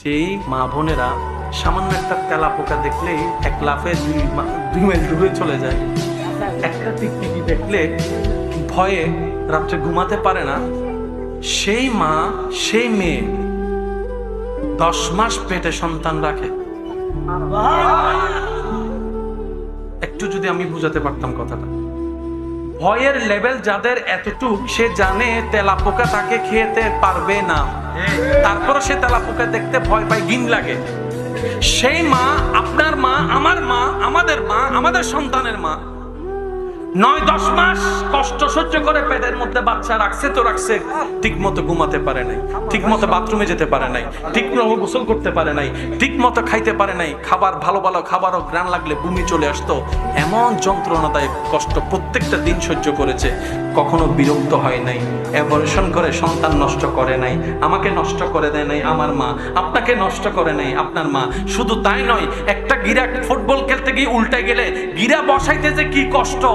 সেই মা বোনেরা সামান্য একটা তেলা পোকা দেখলেই এক লাফে 2 মাইল দূরে চলে যায়। একটা টিকটিকি দেখলে ভয়ে রাত্রে ঘুমাতে পারে না। সেই মা সেই মেয়ে 10 মাস পেটে সন্তান রাখে। একটু যদি আমি বুঝাতে পারতাম কথাটা, ভয়ের লেভেল যাদের এতটুক, সে জানে তেলাপোকা তাকে খেতে পারবে না, তারপরে সে তেলাপোকা দেখতে ভয় পায়, ঘিন লাগে। সেই মা, আপনার মা, আমার মা, আমাদের মা, আমাদের সন্তানের মা 9-10 মাস কষ্ট সহ্য করে পেটের মধ্যে বাচ্চা রাখছে তো রাখছে, ঠিক মতো ঘুমাতে পারে নাই, ঠিক মতো বাথরুমে যেতে পারে নাই, ঠিক মতো গোসল করতে পারে নাই, ঠিক মতো খাইতে পারে নাই। খাবার ভালো ভালো খাবারও ঘ্রাণ লাগলে বমি চলে আসতো। এমন যন্ত্রণাদায়ক কষ্ট প্রত্যেকটা দিন সহ্য করেছে, কখনো বিরক্ত হয় নাই, অ্যাবর্শন করে সন্তান নষ্ট করে নাই, আমাকে নষ্ট করে দেয় নাই আমার মা, আপনাকে নষ্ট করে নাই আপনার মা। শুধু তাই নয়, একটা গিরা ফুটবল খেলতে গিয়ে উল্টে গেলে গিরা বসাইতে যে কি কষ্ট,